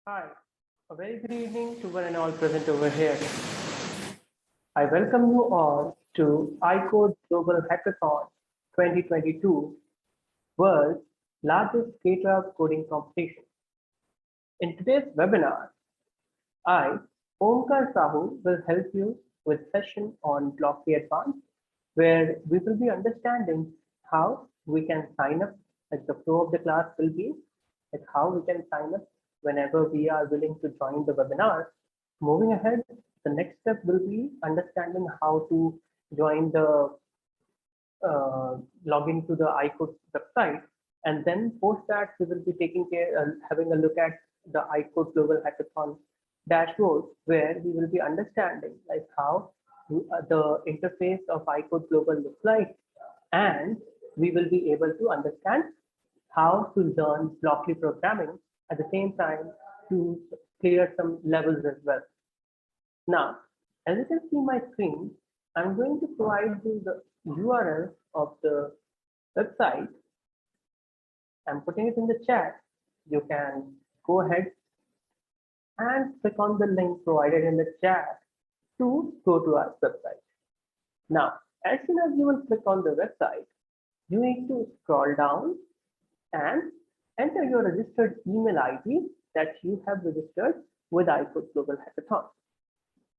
Hi, a very good evening to one and all present over here. I welcome you all to ICode Global Hackathon 2022, world's largest K-12 coding competition. In today's webinar, I, Omkar Sahu, will help you with session on Blockly Advanced, where we will be understanding how we can sign up, like the flow of the class will be, like how we can sign up whenever we are willing to join the webinar. Moving ahead, the next step will be understanding how to join the login to the ICode website, and then post that we will be taking care having a look at the ICode Global Hackathon dashboard, where we will be understanding like how the interface of ICode Global looks like, and we will be able to understand how to learn Blockly programming at the same time to clear some levels as well. Now, as you can see my screen, I'm going to provide you the URL of the website. I'm putting it in the chat. You can go ahead and click on the link provided in the chat to go to our website. Now, as soon as you will click on the website, you need to scroll down and enter your registered email ID that you have registered with ICode Global Hackathon.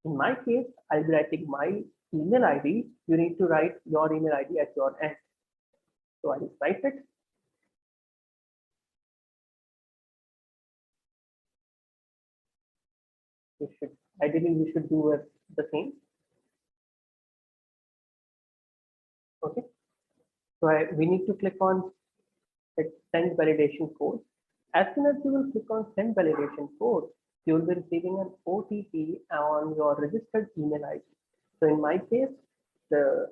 In my case, I'll be writing my email ID. You need to write your email ID at your end. So I'll write it. Ideally, you should do it the same. Okay. So we need to click on send validation code. As soon as you will click on send validation code, you will be receiving an OTP on your registered email ID. So in my case, the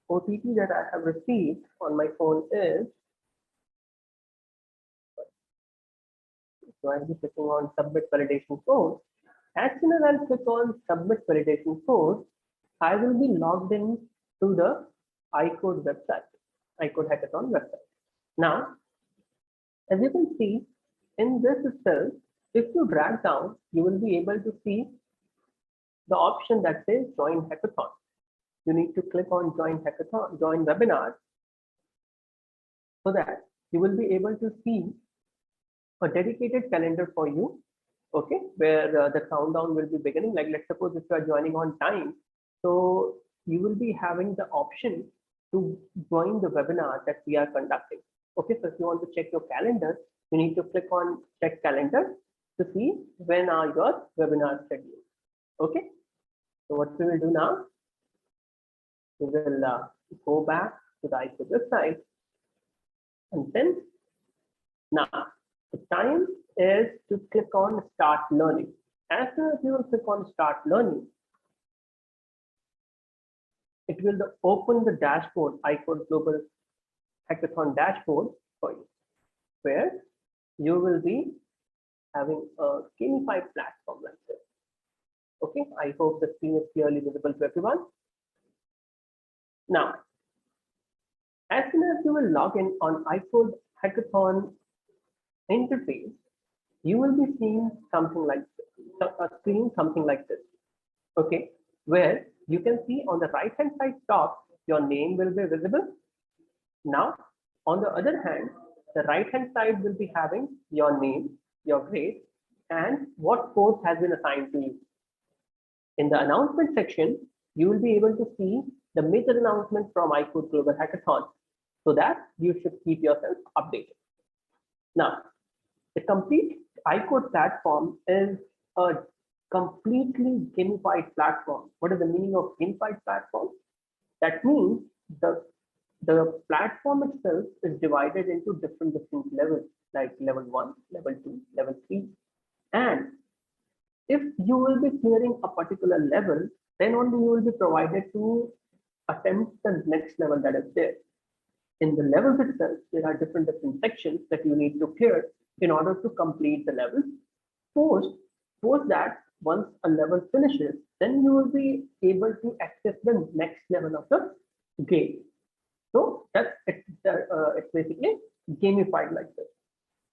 OTP that I have received on my phone is, so I'll be clicking on submit validation code. As soon as I'll click on submit validation code, I will be logged in to the ICode website, ICode Hackathon website. Now, as you can see in this itself, if you drag down, you will be able to see the option that says join hackathon. You need to click on join hackathon, join webinar, so that you will be able to see a dedicated calendar for you, okay, where the countdown will be beginning. Like let's suppose if you are joining on time, so you will be having the option to join the webinar that we are conducting. Okay, so if you want to check your calendar, you need to click on check calendar to see when are your webinars scheduled. Okay, so what we will do now, we will go back to the ICode website, and then now the time is to click on start learning. As soon as you will click on start learning, it will open the dashboard, ICode Global Hackathon dashboard for you, where you will be having a gamified platform like this. Okay, I hope the screen is clearly visible to everyone. Now, as soon as you will log in on ICode Hackathon interface, you will be seeing something like this, a screen something like this. Okay, where you can see on the right hand side top, your name will be visible. Now, on the other hand, the right hand side will be having your name, your grade, and what course has been assigned to you. In the announcement section, you will be able to see the major announcement from ICode Global Hackathon, so that you should keep yourself updated. Now, the complete ICode platform is a completely gamified platform. What is the meaning of gamified platform? That means the platform itself is divided into different levels, like level 1, level 2, level 3. And if you will be clearing a particular level, then only you will be provided to attempt the next level that is there. In the levels itself, there are different sections that you need to clear in order to complete the level. Post that, once a level finishes, then you will be able to access the next level of the game. So that's it's basically gamified like this.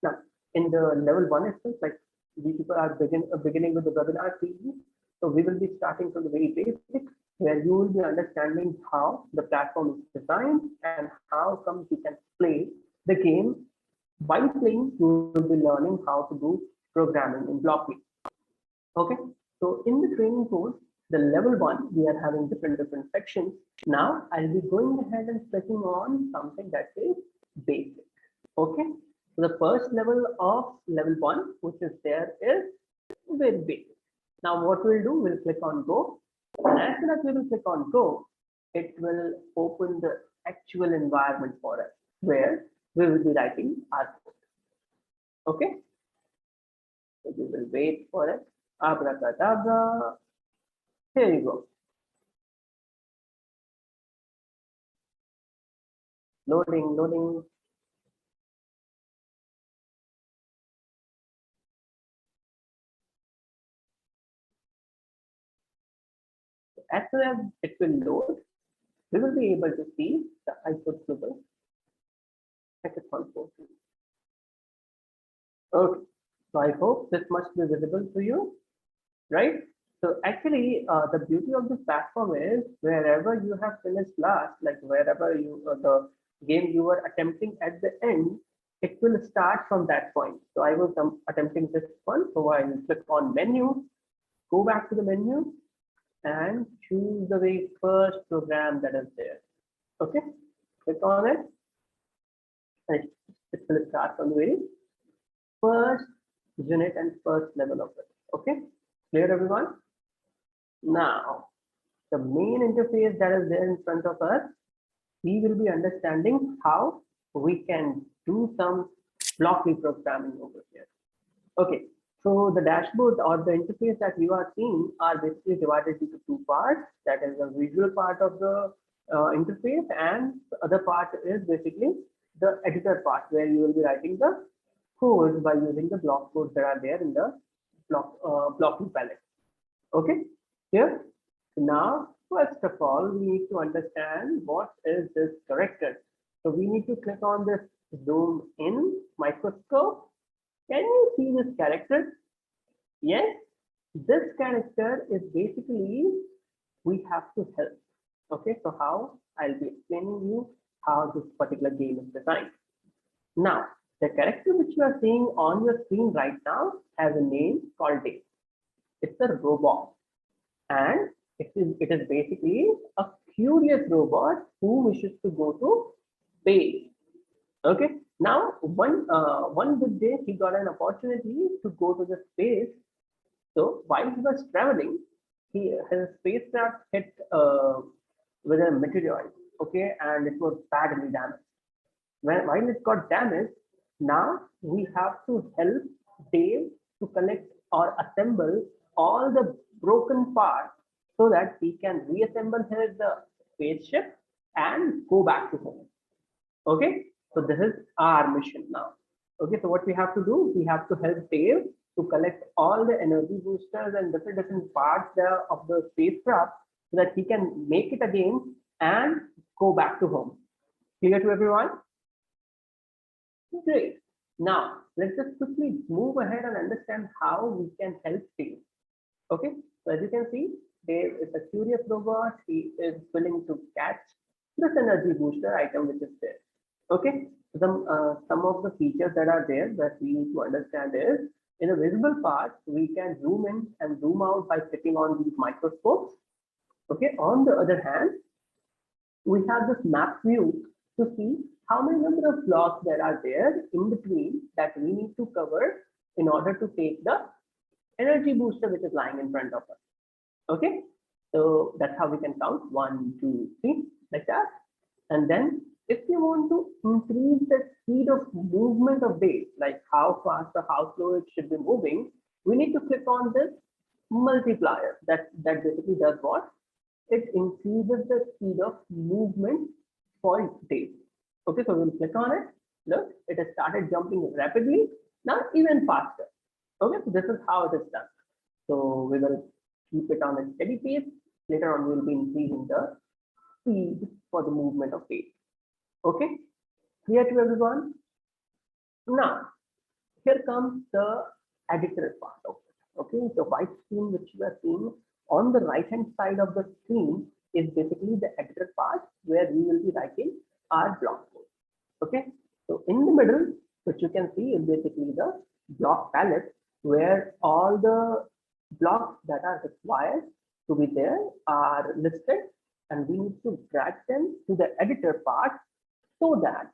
Now, in the level 1 itself, like we people are beginning with the webinar series. So we will be starting from the very basics, where you will be understanding how the platform is designed and how come you can play the game. By playing, you will be learning how to do programming in Blockly. Okay, so in the training course, the level 1, we are having different sections. Now I'll be going ahead and clicking on something that is basic. Okay, so the first level of level 1, which is there, is very basic. Now what we'll do, we'll click on go, and as soon as we will click on go, it will open the actual environment for us, where we will be writing our code. Okay, so we will wait for it. Abracadabra. Here you go. Loading. As soon as it will load, we will be able to see the ICode global hackathon portal. Okay, so I hope this must be visible to you, right? So actually, the beauty of this platform is wherever you have finished last, like wherever you the game you were attempting at the end, it will start from that point. So I was attempting this one, so I will click on menu, go back to the menu, and choose the very first program that is there. Okay, click on it, and it will start from the very first unit and first level of it. Okay, clear everyone? Now, the main interface that is there in front of us, we will be understanding how we can do some Blockly programming over here. Okay, so the dashboard or the interface that you are seeing are basically divided into 2 parts. That is the visual part of the interface, and the other part is basically the editor part, where you will be writing the code by using the block codes that are there in the Blockly palette. Okay, here. Now, first of all, we need to understand what is this character. So we need to click on this zoom in microscope. Can you see this character? Yes, this character is basically, we have to help. Okay, so how? I'll be explaining you how this particular game is designed. Now, the character which you are seeing on your screen right now has a name called Dave. It's a robot, and it is basically a curious robot who wishes to go to space. Okay, now one good day he got an opportunity to go to the space. So while he was traveling, his spacecraft hit with a meteorite. Okay, and it was badly damaged. While it got damaged, now we have to help Dave to collect or assemble all the broken parts so that he can reassemble his spaceship and go back to home. Okay, so this is our mission now. Okay, so what we have to do, we have to help Dave to collect all the energy boosters and different parts there of the spacecraft so that he can make it again and go back to home. Clear to everyone? Great. Now, let's just quickly move ahead and understand how we can help Dave. Okay, so as you can see, Dave is a curious robot. He is willing to catch this energy booster item which is there. Okay, some of the features that are there that we need to understand is, in the visible part, we can zoom in and zoom out by clicking on these microscopes. Okay, on the other hand, we have this map view to see how many number of blocks there are there in between that we need to cover in order to take the energy booster which is lying in front of us. Okay, so that's how we can count 1, 2, 3 like that. And then if you want to increase the speed of movement of Dave, like how fast or how slow it should be moving, we need to click on this multiplier. That basically does what? It increases the speed of movement for Dave. Okay, so we'll click on it. Look, it has started jumping rapidly, now even faster. Okay, so this is how it is done. So we will keep it on a steady pace. Later on, we will be increasing the speed for the movement of Dave. Okay, clear to everyone? Now, here comes the editor part of it. Okay, the white screen which you are seeing on the right hand side of the screen is basically the editor part where we will be writing our block code. Okay, so in the middle, which you can see is basically the block palette where all the blocks that are required to be there are listed, and we need to drag them to the editor part so that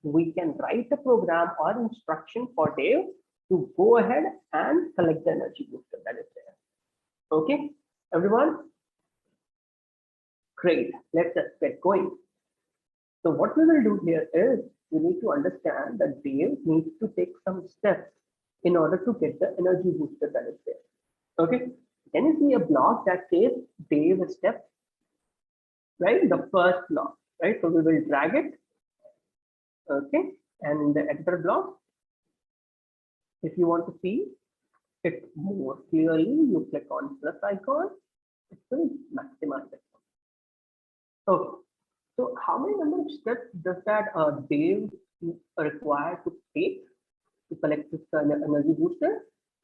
we can write a program or instruction for Dave to go ahead and collect the energy booster that is there. Okay, everyone? Great, let's just get going. So what we will do here is we need to understand that Dave needs to take some steps in order to get the energy booster that is there. Okay, can you see a block that says Dave steps, right? The first block, right? So we will drag it. Okay, and in the editor block, if you want to see it more clearly, you click on plus icon, it will maximize it. Okay, so how many number of steps does that Dave require to take to collect this energy booster?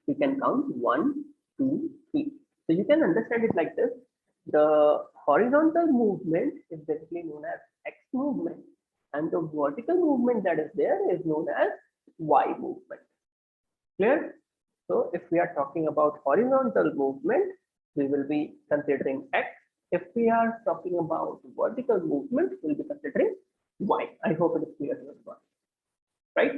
We can count 1, 2, 3. So you can understand it like this. The horizontal movement is basically known as X movement, and the vertical movement that is there is known as Y movement. Clear? So if we are talking about horizontal movement, we will be considering X. If we are talking about vertical movement, we'll be considering Y. I hope it is clear to everyone. Right?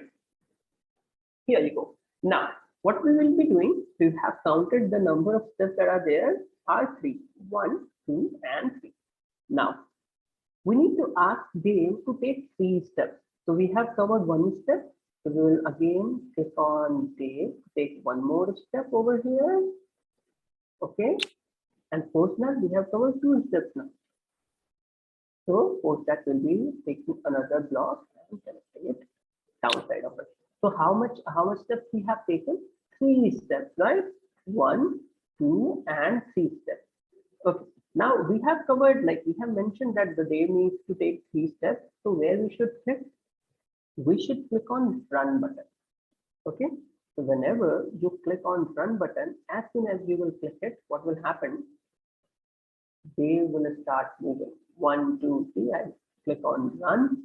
Here you go. Now, what we will be doing, we have counted the number of steps that are there are 3. 1, 2, and 3. Now, we need to ask Dave to take 3 steps. So we have covered 1 step. So we will again click on Dave, take 1 more step over here. Okay. And post that we have covered 2 steps now. So post that will be taking another block and connecting it downside of it. So how much steps we have taken? 3 steps, right? 1, 2, and 3 steps. Okay. Now we have covered, like we have mentioned that the Dave needs to take 3 steps. So where we should click? We should click on run button. Okay. So whenever you click on run button, as soon as you will click it, what will happen? They will start moving. 1, 2, 3. I click on run.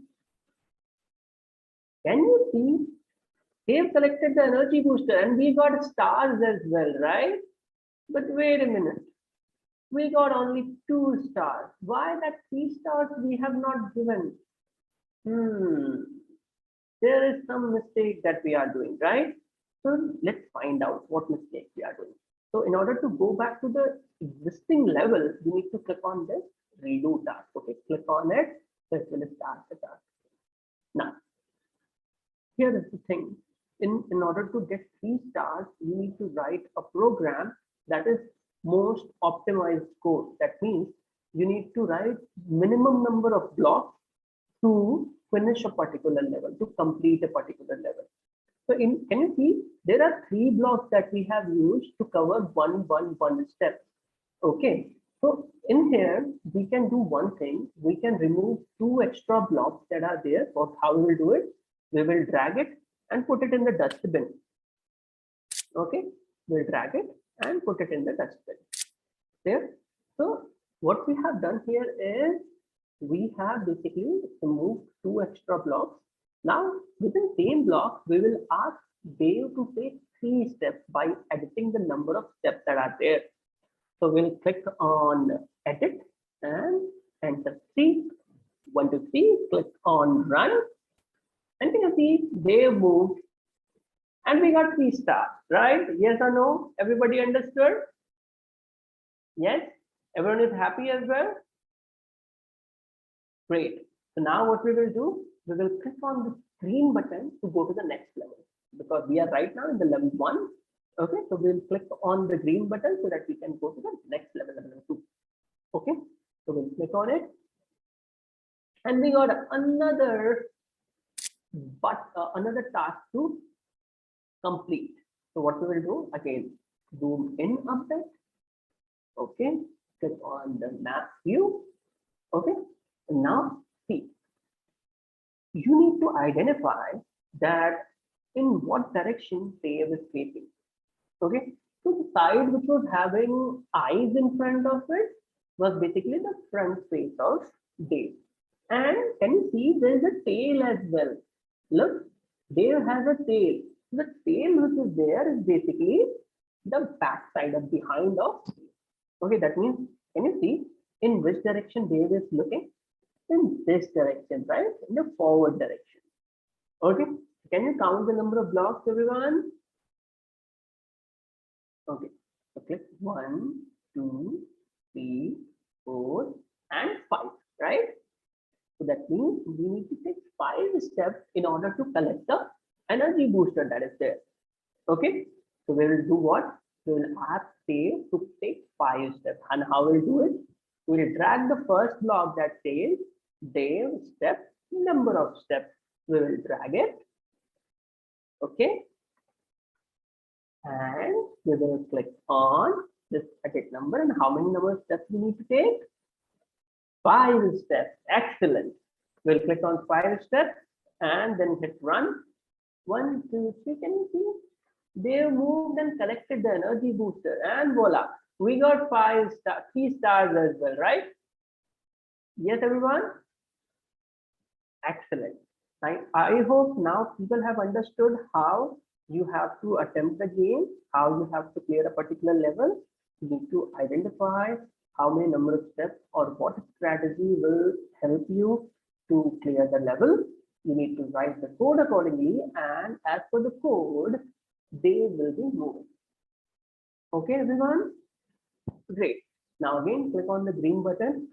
Can you see? They've selected the energy booster and we got stars as well, right? But wait a minute. We got only 2 stars. Why that 3 stars we have not given? There is some mistake that we are doing, right? So let's find out what mistake we are doing. So in order to go back to the existing level, you need to click on this redo task. Okay, click on it. So it will start the task. Now, here is the thing. In order to get 3 stars, you need to write a program that is most optimized code. That means you need to write minimum number of blocks to finish a particular level, to complete a particular level. So can you see there are 3 blocks that we have used to cover one step. Okay, so in here we can do one thing. We can remove 2 extra blocks that are there. So how we will do it? We will drag it and put it in the dustbin. Okay, we'll drag it and put it in the dustbin. There. So what we have done here is we have basically removed 2 extra blocks. Now within same block, we will ask Dave to take 3 steps by editing the number of steps that are there. So we'll click on edit and enter 3. 1, 2, 3. Click on run, and you can see Dave moved, and we got 3 stars, right? Yes or no? Everybody understood? Yes. Everyone is happy as well. Great. So now what we will do, we will click on the green button to go to the next level, because we are right now in the level 1. Okay, so we'll click on the green button so that we can go to the next level, level 2. Okay, so we'll click on it, and we got another task to complete. So what we will do, again, zoom in a bit. Okay, click on the map view. Okay, now see, you need to identify that in what direction Dave is facing. Okay, so the side which was having eyes in front of it was basically the front face of Dave. And can you see there is a tail as well? Look, Dave has a tail. The tail which is there is basically the back side of behind of Dave. Okay, that means, can you see in which direction Dave is looking? In this direction, right? In the forward direction. Okay, can you count the number of blocks, everyone? Okay, so click 1, 2, 3, 4, and 5, right? So that means we need to take 5 steps in order to collect the energy booster that is there. Okay, so we will do what? We will ask Dave to take 5 steps. And how we'll do it? We will drag the first block that says Dave step number of steps. We will drag it. Okay, and we will click on this edit number, and how many number of steps we need to take? 5 steps. Excellent. We'll click on 5 steps and then hit run. 1, 2, 3. Can you see? They moved and collected the energy booster, and voila, we got 3 stars as well, right? Yes, everyone. Excellent. I hope now people have understood how you have to attempt the game, how you have to clear a particular level. You need to identify how many number of steps or what strategy will help you to clear the level. You need to write the code accordingly, and as per the code, they will be moving. Okay, everyone? Great. Now again, click on the green button.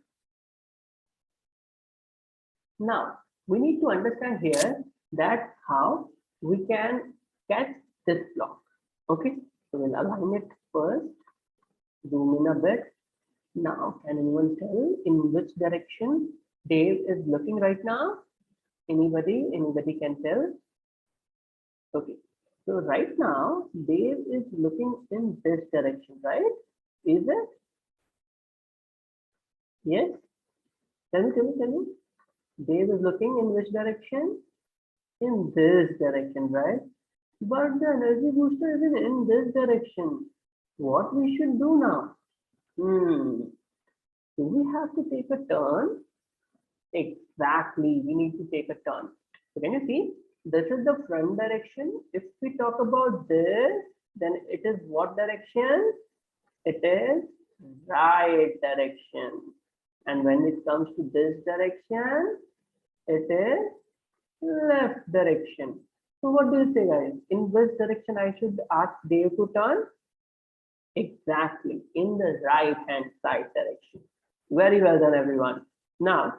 Now, we need to understand here that how we can catch this block. Okay, so we'll align it first, zoom in a bit. Now, can anyone tell in which direction Dave is looking right now? Anybody can tell? Okay, so right now Dave is looking in this direction, right? Is it? Yes? Tell me. Dave is looking in which direction? In this direction, right? But the energy booster is in this direction. What we should do now? Do we have to take a turn? Exactly, we need to take a turn. So can you see? This is the front direction. If we talk about this, then it is what direction? It is right direction. And when it comes to this direction, it is left direction. So what do you say, guys? In which direction I should ask Dave to turn? Exactly, in the right hand side direction. Very well done, everyone. Now,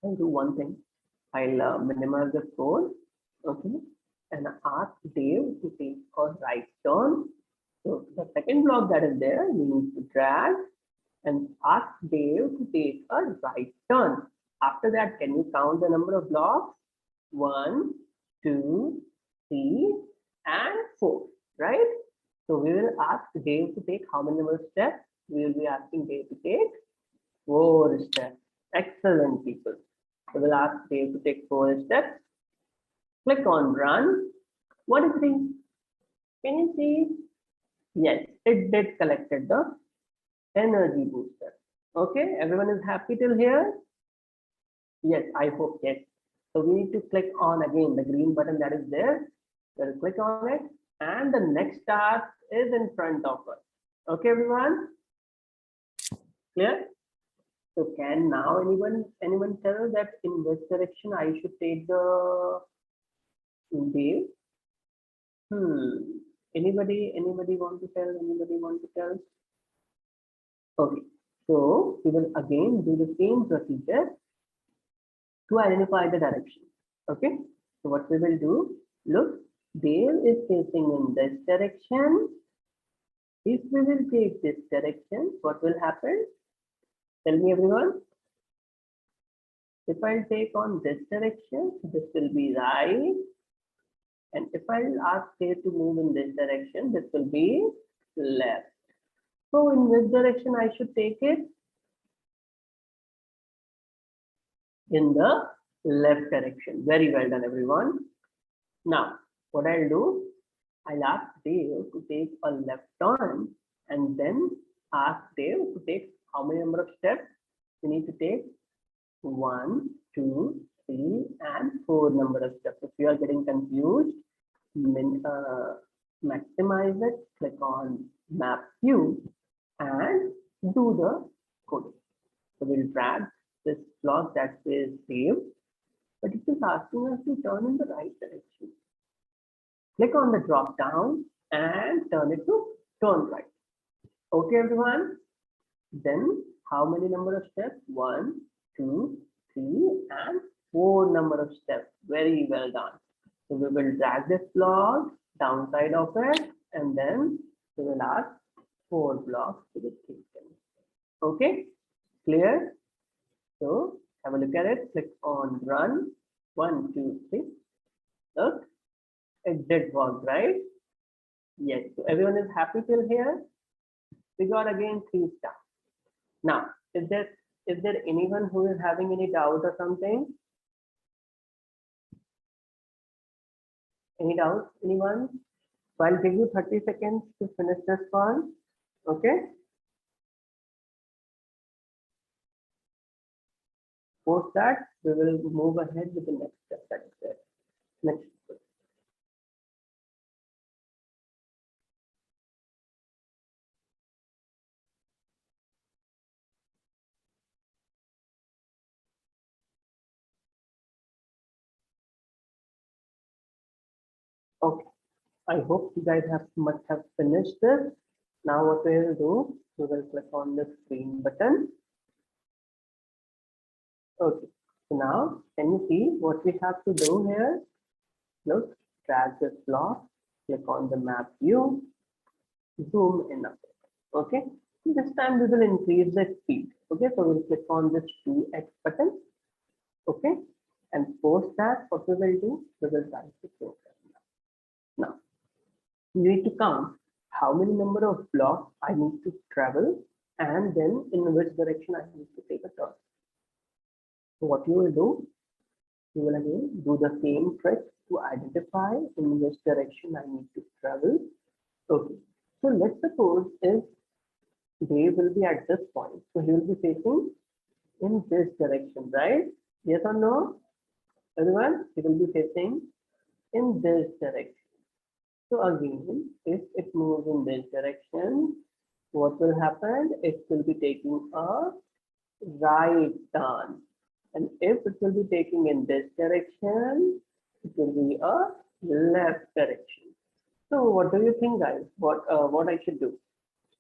I'll do one thing. I'll minimize the code, okay, and ask Dave to take a right turn. So the second block that is there, we need to drag and ask Dave to take a right turn. After that, can you count the number of blocks? 1, 2, 3, and 4, right? So we will ask Dave to take how many number of steps? We will be asking Dave to take 4 steps. Excellent, people. So we'll ask Dave to take 4 steps. Click on run. What is it? Can you see? Yes, it did collected the energy booster. Okay, everyone is happy till here? Yes, I hope, yes. So we need to click on again the green button that is there. We'll click on it, and the next task is in front of us. Okay, everyone? Clear? So can now anyone tell that in which direction I should take the Dave? Anybody want to tell? Okay, so we will again do the same procedure to identify the direction. Okay, so what we will do, look, Dave is facing in this direction. If we will take this direction, what will happen? Tell me, everyone. If I take on this direction, this will be right. And if I ask Dave to move in this direction, this will be left. So in which direction I should take it? In the left direction. Very well done, everyone. Now, what I'll do, I'll ask Dave to take a left turn and then ask Dave to take how many number of steps we need to take? 1, 2, 3, and 4 number of steps. If you are getting confused, maximize it, click on map view and do the coding. So we'll drag this block that says save, but it is asking us to turn in the right direction. Click on the drop down and turn it to turn right. Okay, everyone. Then how many number of steps? 1, 2, 3, and 4 number of steps. Very well done. So we will drag this block downside of it, and then we will add 4 blocks to be taken. Okay, clear? So have a look at it. Click on run. 1, 2, 3. Look, it did work, right? Yes. So everyone is happy till here. We got again 3 stars. Now, is there anyone who is having any doubt or something? Any doubts, anyone? So I'll give you 30 seconds to finish this one. Okay. Post that, we will move ahead with the next step. That is it. Next. Okay. I hope you guys must have finished this. Now what we will do, we will click on the screen button. Okay. So now can you see what we have to do here? Look, drag this block, click on the map view, zoom in a bit. Okay. This time we will increase the speed. Okay. So we'll click on this 2x button. Okay. And post that, what we will do, we will write the program. Now, you need to count how many number of blocks I need to travel and then in which direction I need to take a turn. So what you will do, you will again do the same trick to identify in which direction I need to travel. Okay. So let's suppose if Dave will be at this point, so he will be facing in this direction, right? Yes or no? Everyone, he will be facing in this direction. So again, if it moves in this direction, what will happen? It will be taking a right turn. And if it will be taking in this direction, it will be a left direction. So what do you think, guys? What I should do?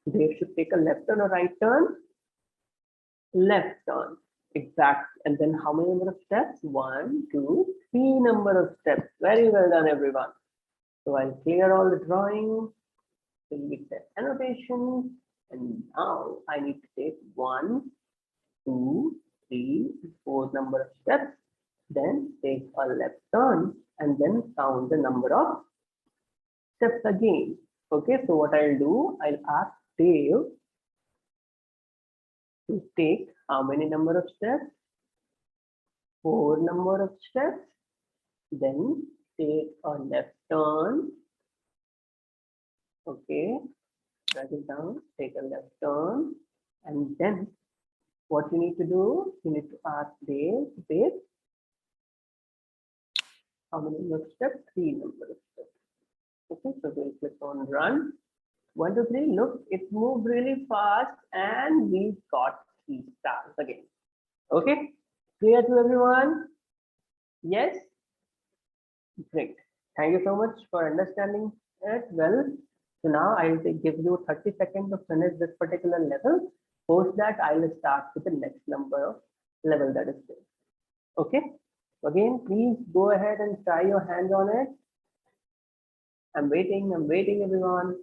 They should take a left turn or right turn? Left turn. Exactly. And then how many number of steps? 1, 2, 3 number of steps. Very well done, everyone. So I'll clear all the drawings, delete the annotation, and now I need to take 1, 2, 3, 4 number of steps, then take a left turn, and then count the number of steps again. Okay, so what I'll do, I'll ask Dave to take how many number of steps? 4 number of steps, then take a left turn. Okay, write it down, take a left turn, and then what you need to do, you need to ask Dave to take how many number of steps? 3 number of steps. Okay, so we'll click on run. 1, 2, 3. Look, it moved really fast and we got 3 stars again. Okay, clear to everyone? Yes? Great. Thank you so much for understanding it well. So now I will give you 30 seconds to finish this particular level. Post that, I will start with the next number of level that is there. Okay. Again, please go ahead and try your hands on it. I'm waiting, everyone.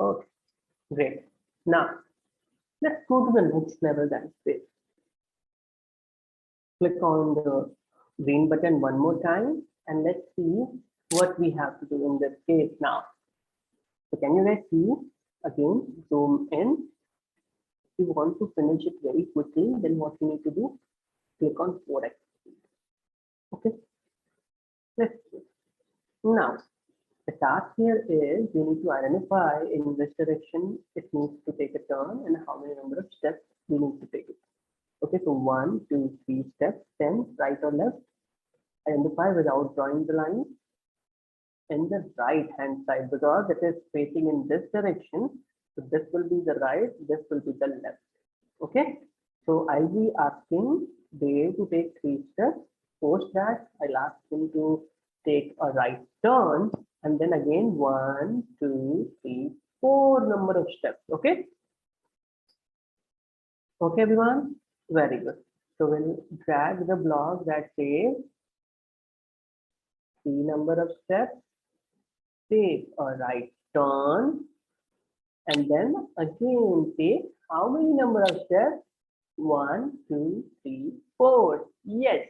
Okay, great. Now let's go to the next level, that is this. Click on the green button one more time and let's see what we have to do in this case now. So can you guys see? Again, zoom in. If you want to finish it very quickly, then what you need to do, click on 4x. Okay, let's see. Now the task here is you need to identify in which direction it needs to take a turn and how many number of steps we need to take it. Okay, so 1, 2, 3 steps, then right or left, identify without drawing the line in the right hand side because it is facing in this direction. So this will be the right, this will be the left. Okay, so I'll be asking Dave to take 3 steps. Post that, I'll ask him to take a right turn and then again 1, 2, 3, 4 number of steps. Okay. Okay, everyone. Very good. So we'll drag the block that says 3 number of steps, take a right turn, and then again take how many number of steps? 1, 2, 3, 4. Yes.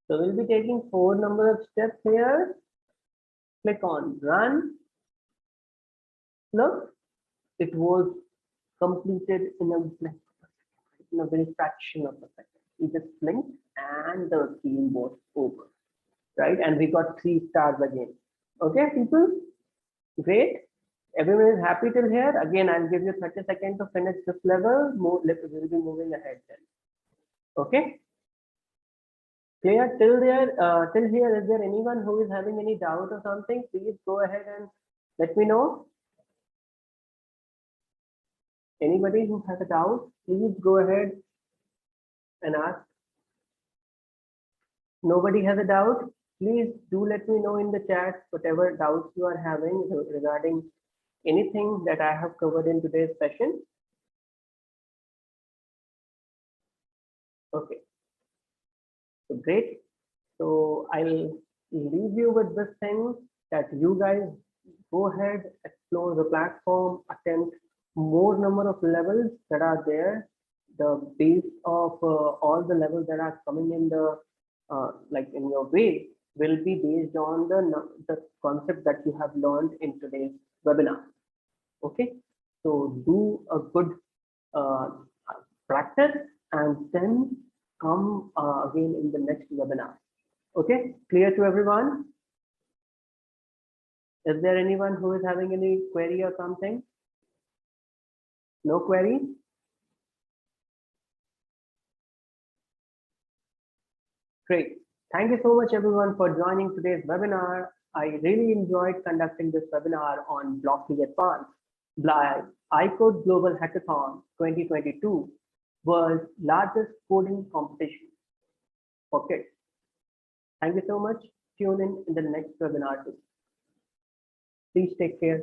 So we'll be taking 4 number of steps here. Click on run. Look, it was completed in a very fraction of a second. We just blinked and the screen was over, right? And we got 3 stars again. Okay, people, great. Everyone is happy till here. Again, I'll give you 30 seconds to finish this level. We'll be moving ahead then. Okay. Clear till there? Till here, is there anyone who is having any doubt or something? Please go ahead and let me know. Anybody who has a doubt, please go ahead and ask. Nobody has a doubt? Please do let me know in the chat whatever doubts you are having regarding anything that I have covered in today's session. Okay. So great. So I'll leave you with this thing that you guys go ahead, explore the platform, attempt more number of levels that are there. The base of all the levels that are coming in the like in your way will be based on the concept that you have learned in today's webinar. Okay, so do a good practice and then come again in the next webinar. Okay, clear to everyone? Is there anyone who is having any query or something? No query? Great. Thank you so much everyone for joining today's webinar. I really enjoyed conducting this webinar on Blockly Advanced by ICode Global Hackathon 2022, world's largest coding competition for kids. Thank you so much. Tune in the next webinar too. Please take care.